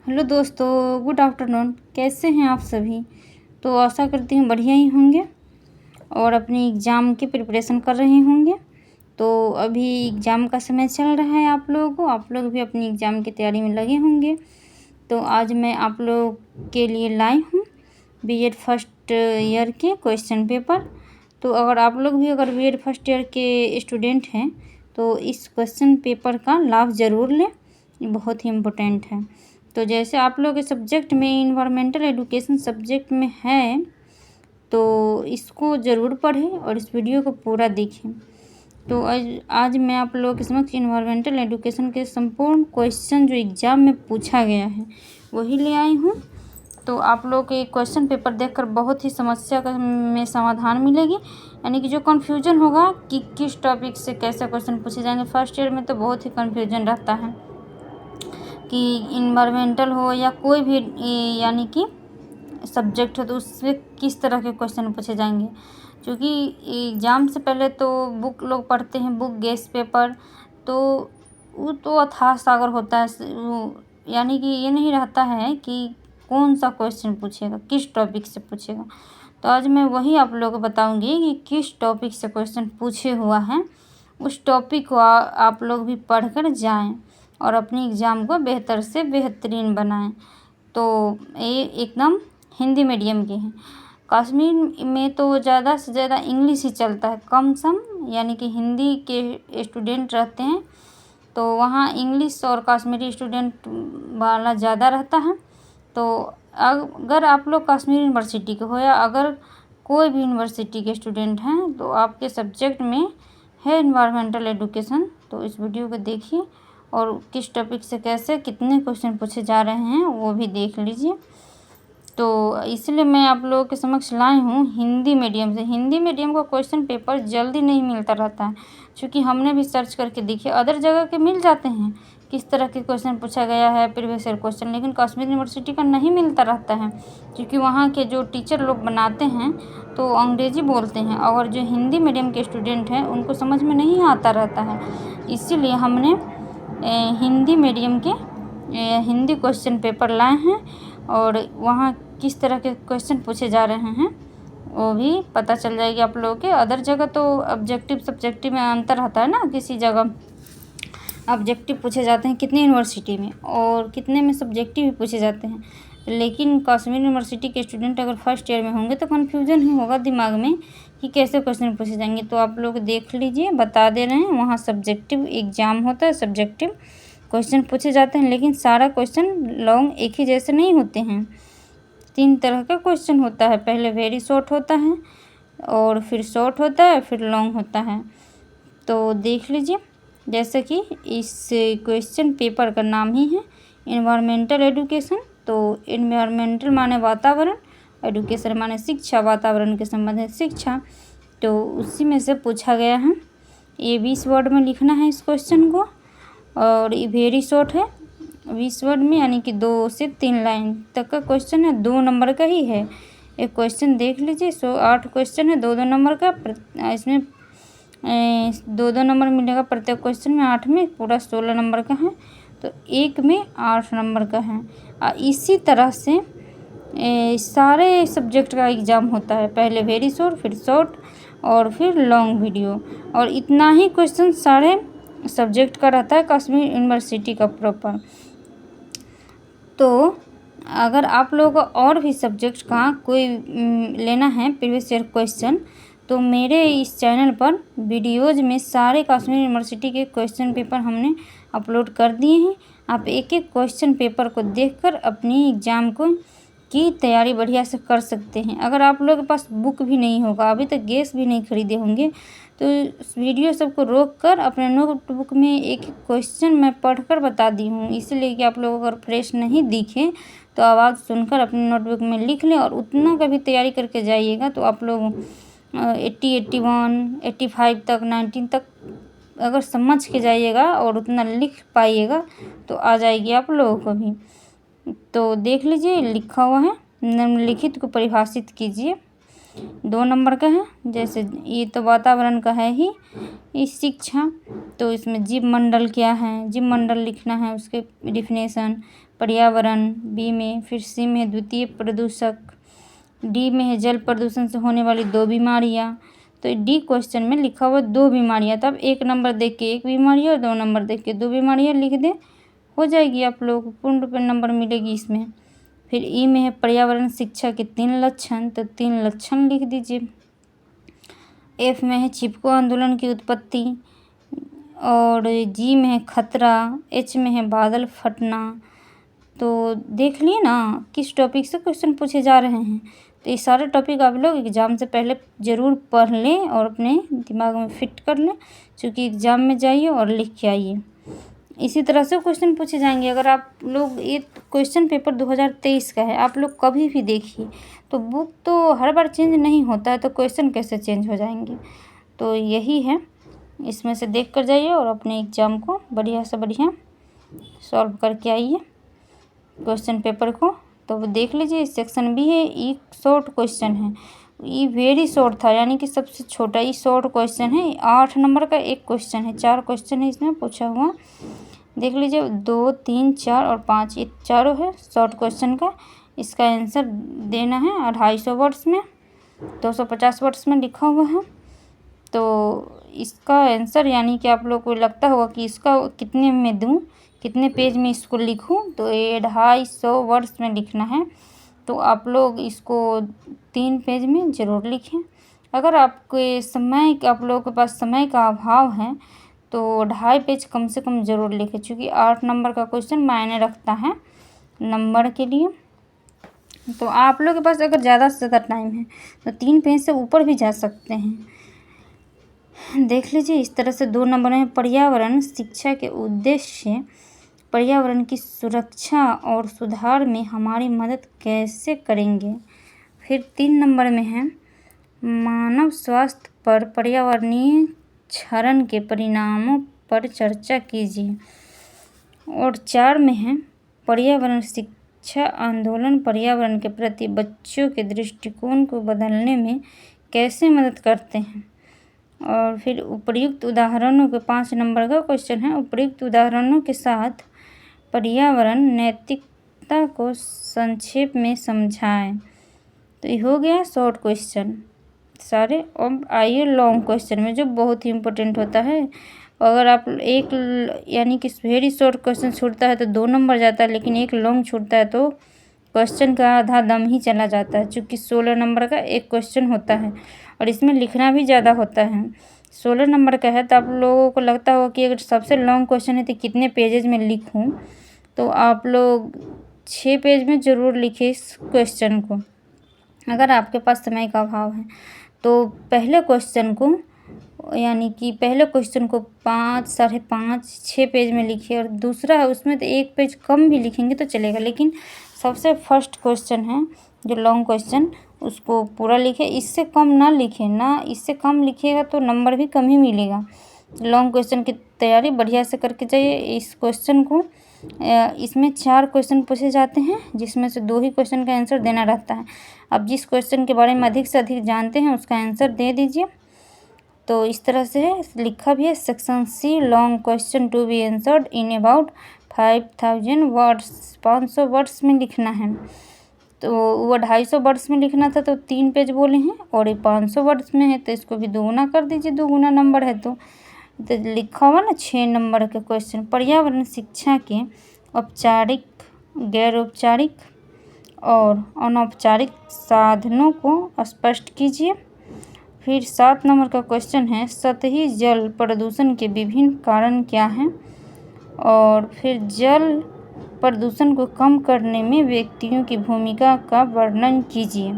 Hello दोस्तों, good afternoon. कैसे हैं आप सभी? तो आशा करती हूँ बढ़िया ही होंगे और अपनी एग्ज़ाम की प्रिपरेशन कर रहे होंगे। तो अभी एग्ज़ाम का समय चल रहा है आप लोगों को, आप लोग भी अपनी एग्ज़ाम की तैयारी में लगे होंगे। तो आज मैं आप लोग के लिए लाई हूँ बीएड फर्स्ट ईयर के क्वेश्चन पेपर। तो अगर आप लोग भी बीएड फर्स्ट ईयर के स्टूडेंट हैं तो इस क्वेश्चन पेपर का लाभ ज़रूर लें, ये बहुत ही इम्पोर्टेंट है। तो जैसे आप लोग के सब्जेक्ट में इन्वायरमेंटल एजुकेशन सब्जेक्ट में है तो इसको ज़रूर पढ़ें और इस वीडियो को पूरा देखें। तो आज मैं आप लोगों के समक्ष इन्वायरमेंटल एजुकेशन के संपूर्ण क्वेश्चन जो एग्ज़ाम में पूछा गया है वही ले आई हूँ। तो आप लोग के क्वेश्चन पेपर देखकर बहुत ही समस्या में समाधान मिलेगी, यानी कि जो कन्फ्यूजन होगा कि किस टॉपिक से कैसे क्वेश्चन पूछे जाएंगे। फर्स्ट ईयर में तो बहुत ही कन्फ्यूजन रहता है कि इन्वायरमेंटल हो या कोई भी यानी कि सब्जेक्ट हो तो उससे किस तरह के क्वेश्चन पूछे जाएंगे। क्योंकि एग्ज़ाम से पहले तो बुक लोग पढ़ते हैं, बुक गेस पेपर, तो वो तो अथाह सागर होता है। यानी कि ये नहीं रहता है कि कौन सा क्वेश्चन पूछेगा, किस टॉपिक से पूछेगा। तो आज मैं वही आप लोगों को बताऊंगी कि किस टॉपिक से क्वेश्चन पूछे हुआ है, उस टॉपिक को आप लोग भी पढ़कर जाएं और अपनी एग्ज़ाम को बेहतर से बेहतरीन बनाएं। तो ये एकदम हिंदी मीडियम के हैं। कश्मीर में तो ज़्यादा से ज़्यादा इंग्लिश ही चलता है, कम सम यानी कि हिंदी के स्टूडेंट रहते हैं तो वहाँ इंग्लिश और कश्मीरी स्टूडेंट वाला ज़्यादा रहता है। तो अगर आप लोग कश्मीर यूनिवर्सिटी के हो या अगर कोई भी यूनिवर्सिटी के स्टूडेंट हैं तो आपके सब्जेक्ट में है इन्वायरमेंटल एजुकेशन, तो इस वीडियो को देखिए और किस टॉपिक से कैसे कितने क्वेश्चन पूछे जा रहे हैं वो भी देख लीजिए। तो इसलिए मैं आप लोगों के समक्ष लाई हूँ हिंदी मीडियम से। हिंदी मीडियम का क्वेश्चन पेपर जल्दी नहीं मिलता रहता है, क्योंकि हमने भी सर्च करके देखिए अदर जगह के मिल जाते हैं किस तरह के क्वेश्चन पूछा गया है प्रीवियस ईयर क्वेश्चन, लेकिन कश्मीर यूनिवर्सिटी का नहीं मिलता रहता है क्योंकि वहाँ के जो टीचर लोग बनाते हैं तो अंग्रेजी बोलते हैं और जो हिंदी मीडियम के स्टूडेंट हैं उनको समझ में नहीं आता रहता है। इसीलिए हमने हिंदी मीडियम के हिंदी क्वेश्चन पेपर लाए हैं और वहाँ किस तरह के क्वेश्चन पूछे जा रहे हैं वो भी पता चल जाएगी आप लोगों के। अदर जगह तो ऑब्जेक्टिव सब्जेक्टिव में अंतर रहता है ना, किसी जगह ऑब्जेक्टिव पूछे जाते हैं कितनी यूनिवर्सिटी में और कितने में सब्जेक्टिव भी पूछे जाते हैं, लेकिन कश्मीर यूनिवर्सिटी के स्टूडेंट अगर फर्स्ट ईयर में होंगे तो कन्फ्यूजन ही होगा दिमाग में कि कैसे क्वेश्चन पूछे जाएंगे। तो आप लोग देख लीजिए, बता दे रहे हैं वहाँ सब्जेक्टिव एग्ज़ाम होता है, सब्जेक्टिव क्वेश्चन पूछे जाते हैं, लेकिन सारा क्वेश्चन लॉन्ग एक ही जैसे नहीं होते हैं। 3 तरह का क्वेश्चन होता है, पहले वेरी शॉर्ट होता है और फिर शॉर्ट होता है फिर लॉन्ग होता है। तो देख लीजिए, जैसे कि इस क्वेश्चन पेपर का नाम ही है इन्वायरमेंटल एजुकेशन। तो इन्वायरमेंटल माने वातावरण, एजुकेशन माने शिक्षा, वातावरण के संबंधित शिक्षा। तो उसी में से पूछा गया है। ये 20 वर्ड में लिखना है इस क्वेश्चन को और ये वेरी शॉर्ट है 20 वर्ड में, यानी कि 2 से 3 लाइन तक का क्वेश्चन है, 2 नंबर का ही है। एक क्वेश्चन देख लीजिए, 8 क्वेश्चन है 2-2 नंबर का। इसमें 2-2 नंबर मिलेगा प्रत्येक क्वेश्चन में, 8 में पूरा 16 नंबर का है, तो एक में 8 नंबर का है। इसी तरह से सारे सब्जेक्ट का एग्ज़ाम होता है, पहले वेरी शॉर्ट फिर शॉर्ट और फिर लॉन्ग वीडियो, और इतना ही क्वेश्चन सारे सब्जेक्ट का रहता है कश्मीर यूनिवर्सिटी का प्रॉपर। तो अगर आप लोगों को और भी सब्जेक्ट का कोई लेना है प्रीवियस ईयर क्वेश्चन तो मेरे इस चैनल पर वीडियोज़ में सारे कश्मीर यूनिवर्सिटी के क्वेश्चन पेपर हमने अपलोड कर दिए हैं। आप एक एक क्वेश्चन पेपर को देखकर अपनी एग्ज़ाम को की तैयारी बढ़िया से कर सकते हैं। अगर आप लोगों के पास बुक भी नहीं होगा, अभी तक गैस भी नहीं खरीदे होंगे, तो वीडियो सबको रोक कर अपने नोटबुक में एक एक क्वेश्चन मैं पढ़कर बता दी हूँ, इसलिए कि आप लोग अगर फ्रेश नहीं दिखे तो आवाज़ सुनकर अपने नोटबुक में लिख लें और उतना कभी तैयारी करके जाइएगा तो आप लोग 80, 81, 85 तक 90 तक अगर समझ के जाइएगा और उतना लिख पाइएगा तो आ जाएगी आप लोगों को भी। तो देख लीजिए लिखा हुआ है, निम्नलिखित को परिभाषित कीजिए। 2 नंबर का है, जैसे ये तो वातावरण का है ही इस शिक्षा, तो इसमें जीव मंडल क्या है, जीव मंडल लिखना है, उसके डिफिनेशन। पर्यावरण बी में, फिर सी में है द्वितीय प्रदूषक, डी में है जल प्रदूषण से होने वाली 2 बीमारियाँ। तो डी क्वेश्चन में लिखा हुआ 2 बीमारियाँ, तब 1 नंबर देख के 1 बीमारी और 2 नंबर देख के 2 बीमारियाँ लिख दें, हो जाएगी, आप लोगों को पूर्ण रूप में नंबर मिलेगी इसमें। फिर ई में है पर्यावरण शिक्षा के 3 लक्षण, तो 3 लक्षण लिख दीजिए। एफ में है चिपको आंदोलन की उत्पत्ति, और जी में है खतरा, एच में है बादल फटना। तो देख लिए ना किस टॉपिक से क्वेश्चन पूछे जा रहे हैं। तो ये सारे टॉपिक आप लोग एग्ज़ाम से पहले ज़रूर पढ़ लें और अपने दिमाग में फिट कर लें, क्योंकि एग्ज़ाम में जाइए और लिख के आइए। इसी तरह से क्वेश्चन पूछे जाएंगे। अगर आप लोग, ये क्वेश्चन पेपर 2023 का है, आप लोग कभी भी देखिए, तो बुक तो हर बार चेंज नहीं होता है, तो क्वेश्चन कैसे चेंज हो जाएंगे। तो यही है, इसमें से देख कर जाइए और अपने एग्ज़ाम को बढ़िया से बढ़िया सॉल्व करके आइए क्वेश्चन पेपर को। तो देख लीजिए, सेक्शन बी है, ई शॉर्ट क्वेश्चन है, ई वेरी शॉर्ट था, यानी कि सबसे छोटा ई शॉर्ट क्वेश्चन है। 8 नंबर का एक क्वेश्चन है, 4 क्वेश्चन है इसमें पूछा हुआ, देख लीजिए। 2, 3, 4 और 5, ये चारों है शॉर्ट क्वेश्चन का। इसका आंसर देना है 250 वर्ड्स में, 250 वर्ड्स में लिखा हुआ है। तो इसका आंसर, यानी कि आप लोग को लगता होगा कि इसका कितने में दूँ, कितने पेज में इसको लिखूं, तो ये 250 वर्ड्स में लिखना है। तो आप लोग इसको 3 पेज में ज़रूर लिखें। अगर आपके समय, आप लोगों के पास समय का अभाव है, तो 2.5 पेज कम से कम ज़रूर लिखें, क्योंकि 8 नंबर का क्वेश्चन मायने रखता है नंबर के लिए। तो आप लोग के पास अगर ज़्यादा से ज़्यादा टाइम है तो 3 पेज से ऊपर भी जा सकते हैं। देख लीजिए, इस तरह से 2 नंबर में पर्यावरण शिक्षा के उद्देश्य, पर्यावरण की सुरक्षा और सुधार में हमारी मदद कैसे करेंगे। फिर 3 नंबर में है मानव स्वास्थ्य पर पर्यावरणीय क्षरण के परिणामों पर चर्चा कीजिए। और 4 में है पर्यावरण शिक्षा आंदोलन पर्यावरण के प्रति बच्चों के दृष्टिकोण को बदलने में कैसे मदद करते हैं। और फिर उपर्युक्त उदाहरणों के 5 नंबर का क्वेश्चन है, उपर्युक्त उदाहरणों के साथ पर्यावरण नैतिकता को संक्षेप में समझाएं। तो ये हो गया शॉर्ट क्वेश्चन सारे। अब आइए लॉन्ग क्वेश्चन में, जो बहुत ही इम्पोर्टेंट होता है। अगर आप एक, यानी कि वेरी शॉर्ट क्वेश्चन छूटता है तो 2 नंबर जाता है, लेकिन एक लॉन्ग छूटता है तो क्वेश्चन का आधा दम ही चला जाता है, क्योंकि 16 नंबर का एक क्वेश्चन होता है और इसमें लिखना भी ज़्यादा होता है। 16 नंबर का है, तो आप लोगों को लगता होगा कि अगर सबसे लॉन्ग क्वेश्चन है तो कितने पेजेज में लिखूं, तो आप लोग 6 पेज में ज़रूर लिखें इस क्वेश्चन को, अगर आपके पास समय का अभाव है। तो पहले क्वेश्चन को, यानी कि पहले क्वेश्चन को 5, 5.5, 6 पेज में लिखिए, और दूसरा है उसमें तो 1 पेज कम भी लिखेंगे तो चलेगा, लेकिन सबसे फर्स्ट क्वेश्चन है जो लॉन्ग क्वेश्चन, उसको पूरा लिखे, इससे कम ना लिखें ना, इससे कम लिखिएगा तो नंबर भी कम ही मिलेगा। लॉन्ग क्वेश्चन की तैयारी बढ़िया से करके जाइए। इस क्वेश्चन को, इसमें 4 क्वेश्चन पूछे जाते हैं, जिसमें से 2 ही क्वेश्चन का आंसर देना रहता है। अब जिस क्वेश्चन के बारे में अधिक से अधिक जानते हैं उसका आंसर दे दीजिए। तो इस तरह से है, लिखा भी है section C, long question to be answered in about 5000 words, 500 words में लिखना है। तो वो 250 वर्ड्स में लिखना था, तो 3 पेज बोले हैं, और ये 500 वर्ड्स में है, तो इसको भी 2 गुना कर दीजिए, 2 गुना नंबर है तो लिखा हुआ ना 6 नंबर के क्वेश्चन। पर्यावरण शिक्षा के औपचारिक, गैर औपचारिक और अनौपचारिक साधनों को स्पष्ट कीजिए। फिर 7 नंबर का क्वेश्चन है सतही जल प्रदूषण के विभिन्न कारण क्या हैं। और फिर जल प्रदूषण को कम करने में व्यक्तियों की भूमिका का वर्णन कीजिए।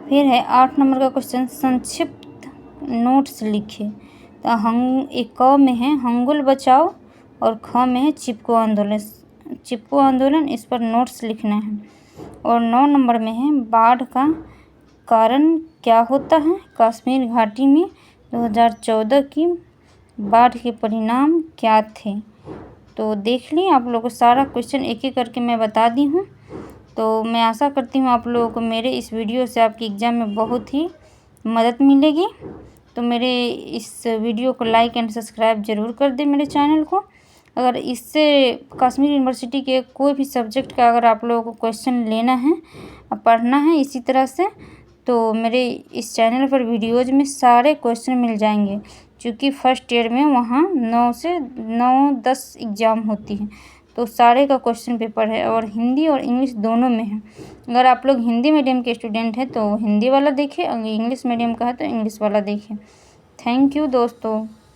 फिर है 8 नंबर का क्वेश्चन संक्षिप्त नोट्स लिखे। तो एक क में है हंगुल बचाओ, और ख में है चिपको आंदोलन, चिपको आंदोलन, इस पर नोट्स लिखना है। और 9 नंबर में है बाढ़ का कारण क्या होता है, कश्मीर घाटी में 2014 की बाढ़ के परिणाम क्या थे। तो देख लें, आप लोगों को सारा क्वेश्चन एक एक करके मैं बता दी हूँ। तो मैं आशा करती हूँ आप लोगों को मेरे इस वीडियो से आपके एग्ज़ाम में बहुत ही मदद मिलेगी। तो मेरे इस वीडियो को लाइक एंड सब्सक्राइब ज़रूर कर दें मेरे चैनल को। अगर इससे कश्मीर यूनिवर्सिटी के कोई भी सब्जेक्ट का अगर आप लोगों को क्वेश्चन लेना है, पढ़ना है इसी तरह से, तो मेरे इस चैनल पर वीडियोज़ में सारे क्वेश्चन मिल जाएंगे। क्योंकि फर्स्ट ईयर में वहाँ 9 से 9-10 एग्ज़ाम होती हैं, तो सारे का क्वेश्चन पेपर है और हिंदी और इंग्लिश दोनों में है। अगर आप लोग हिंदी मीडियम के स्टूडेंट हैं तो हिंदी वाला देखें, अगर इंग्लिश मीडियम का है तो इंग्लिश वाला देखें। थैंक यू दोस्तों।